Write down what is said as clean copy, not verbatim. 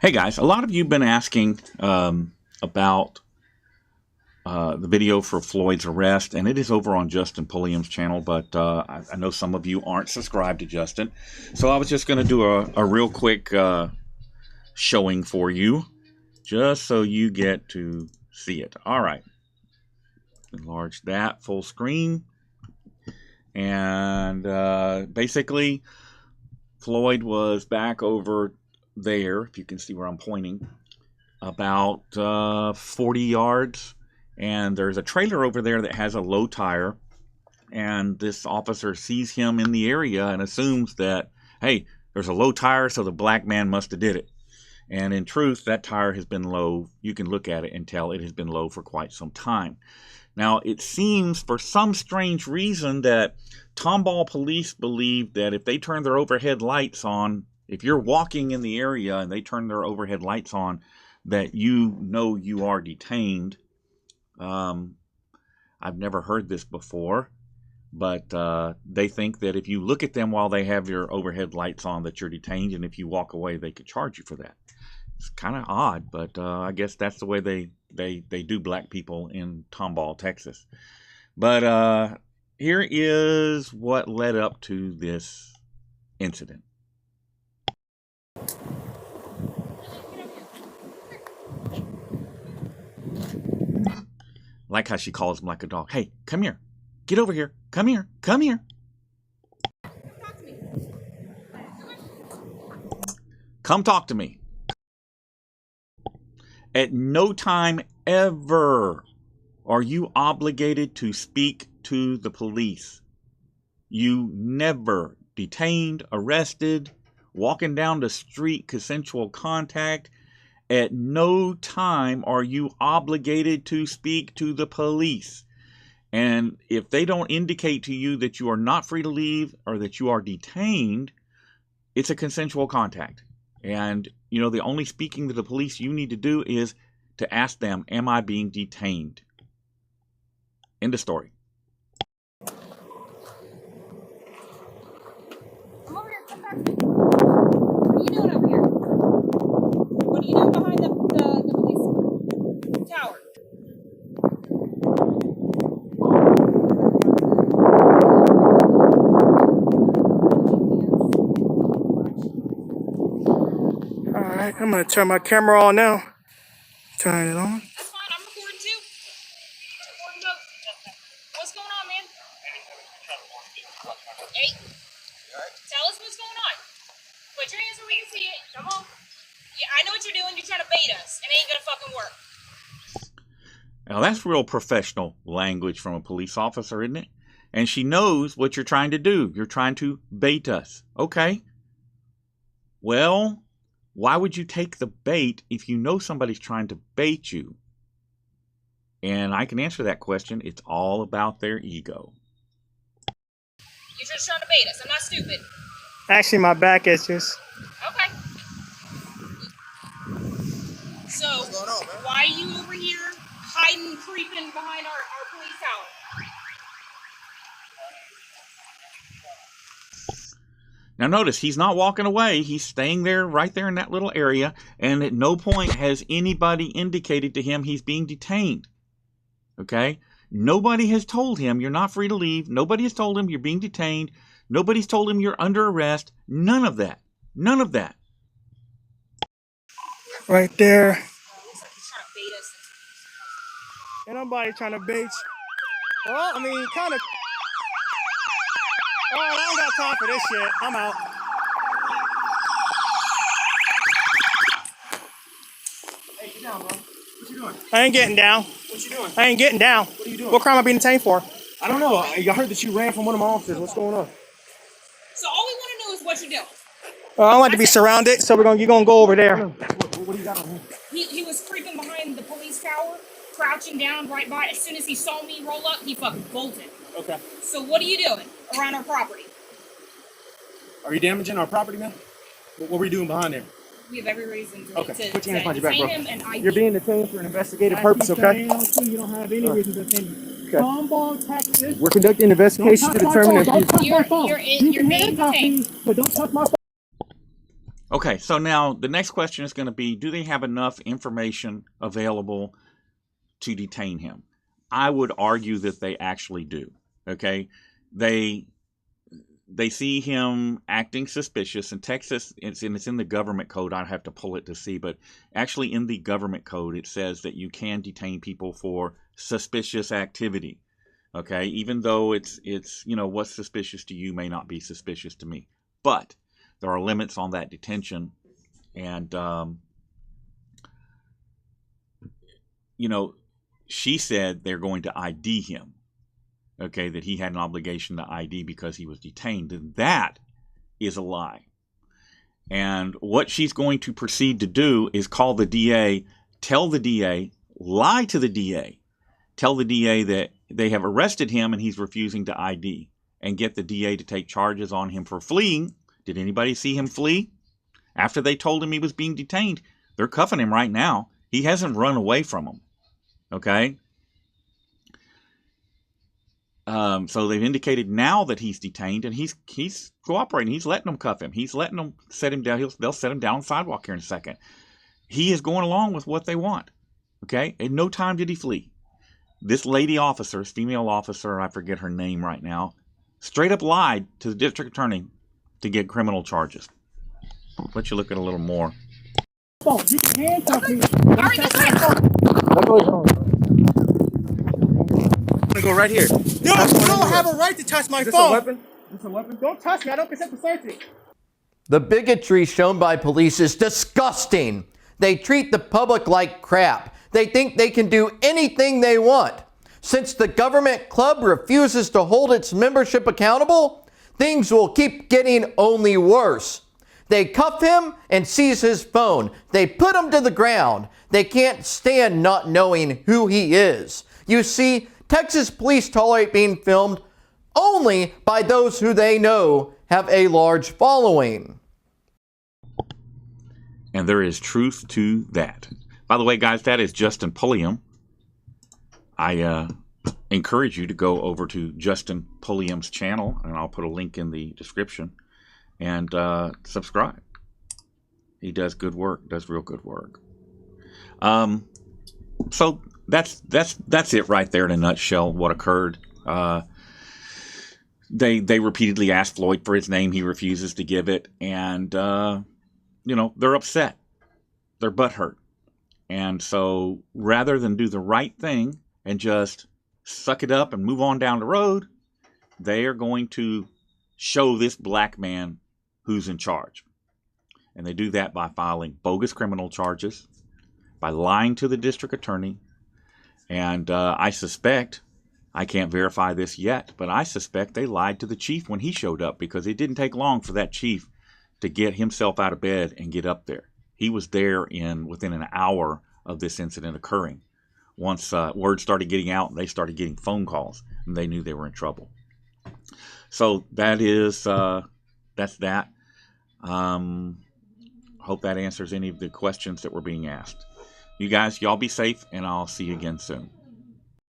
Hey guys, a lot of you have been asking about the video for Floyd's arrest, and it is over on Justin Pulliam's channel, but I know some of you aren't subscribed to Justin, so I was just going to do a real quick showing for you, just so you get to see it. All right, enlarge that full screen, and basically Floyd was back over there, if you can see where I'm pointing, about 40 yards, and there's a trailer over there that has a low tire, and this officer sees him in the area and assumes that, hey, there's a low tire, so the black man must have did it. And in truth, that tire has been low. You can look at it and tell it has been low for quite some time. Now, it seems for some strange reason that Tomball police believe that if they turn their overhead lights on, if you're walking in the area and they turn their overhead lights on, that you know you are detained. I've never heard this before, but they think that if you look at them while they have your overhead lights on, that you're detained, and if you walk away, they could charge you for that. It's kind of odd, but I guess that's the way they do black people in Tomball, Texas. But here is what led up to this incident. Like how she calls him like a dog. Hey, come here. Get over here. Come here. Come here. Come talk to me. At no time ever are you obligated to speak to the police. You never detained, arrested, walking down the street, consensual contact. At no time are you obligated to speak to the police. And if they don't indicate to you that you are not free to leave or that you are detained, it's a consensual contact. And, you know, the only speaking to the police you need to do is to ask them, am I being detained? End of story. Come over here, come back. What are you doing over here? What are you doing behind the police tower? Alright, I'm gonna turn my camera on now. Turn it on. That's fine, I'm recording too. Recording both. What's going on, man? Hey, tell us what's going on. Put your hands where we can see it. Come on. Yeah, I know what you're doing. You're trying to bait us. It ain't gonna fucking work. Now that's real professional language from a police officer, isn't it? And she knows what you're trying to do. You're trying to bait us. Okay. Well, why would you take the bait if you know somebody's trying to bait you? And I can answer that question. It's all about their ego. You're just trying to bait us. I'm not stupid. Actually, my back is just... Okay. So, why are you over here hiding, creeping behind our police tower? Now notice, he's not walking away. He's staying there, right there in that little area. And at no point has anybody indicated to him he's being detained. Okay? Nobody has told him you're not free to leave. Nobody has told him you're being detained. Nobody's told him you're under arrest. None of that. None of that. right there. Looks like he's trying to bait us. Ain't nobody trying to bait you. Well, I mean, kind of... Alright, I don't got time for this shit. I'm out. Hey, get down, bro. What you doing? I ain't getting down. What you doing? I ain't getting down. What are you doing? What crime am I being detained for? I don't know. I heard that you ran from one of my officers. What's going on? So all we want to know is what you're doing. I don't like to be surrounded, so you're gonna go over there. What do you got on him? He was creeping behind the police tower, crouching down right by. As soon as he saw me roll up, he fucking bolted. Okay. So what are you doing around our property? Are you damaging our property, man? What were you doing behind there? We have every reason to, Okay. to, Put your hands behind to your back, detain bro. him and ID. You're being detained for an investigative purpose, okay? You don't have any reason to detain me. Okay. Tomball, Texas. We're conducting an investigation to determine if Don't touch my phone. You're You can being handcuff me, detained. but don't touch my phone. Okay, so now the next question is going to be, do they have enough information available to detain him? I would argue that they actually do. Okay, they see him acting suspicious. In Texas, it's in the government code. I'd have to pull it to see, but actually in the government code, it says that you can detain people for suspicious activity. Okay, even though it's what's suspicious to you may not be suspicious to me, but there are limits on that detention, and she said they're going to ID him. Okay, that he had an obligation to ID because he was detained. And that is a lie. And what she's going to proceed to do is call the DA, tell the DA, lie to the DA, tell the DA that they have arrested him and he's refusing to ID, and get the DA to take charges on him for fleeing. Did anybody see him flee? After they told him he was being detained, they're cuffing him right now. He hasn't run away from them. Okay? So they've indicated now that he's detained, and he's cooperating. He's letting them cuff him. He's letting them set him down. They'll set him down on the sidewalk here in a second. He is going along with what they want. Okay? In no time did he flee. This lady officer, this female officer, I forget her name right now, straight up lied to the district attorney to get criminal charges. I'll let you look at a little more. Phone. You can handcuff me. Alright, that's fine. I'm gonna go right here. You don't have a right to touch my Is this phone. a weapon? Is this a weapon? Don't touch me. I don't consent to search it. The bigotry shown by police is disgusting. They treat the public like crap. They think they can do anything they want. Since the government club refuses to hold its membership accountable, things will keep getting only worse. They cuff him and seize his phone. They put him to the ground. They can't stand not knowing who he is. You see, Texas police tolerate being filmed only by those who they know have a large following. And there is truth to that. By the way, guys, that is Justin Pulliam. I encourage you to go over to Justin Pulliam's channel, and I'll put a link in the description, and subscribe. He does good work, does real good work. So that's it right there in a nutshell, what occurred. They repeatedly asked Floyd for his name. He refuses to give it, and they're upset. They're butthurt. And so rather than do the right thing and just suck it up and move on down the road, they are going to show this black man who's in charge. And they do that by filing bogus criminal charges, by lying to the district attorney. And I suspect, I can't verify this yet, but I suspect they lied to the chief when he showed up, because it didn't take long for that chief to get himself out of bed and get up there. He was there within an hour of this incident occurring. Once word started getting out, they started getting phone calls, and they knew they were in trouble. So that's that. Hope that answers any of the questions that were being asked. You guys, y'all be safe, and I'll see you again soon.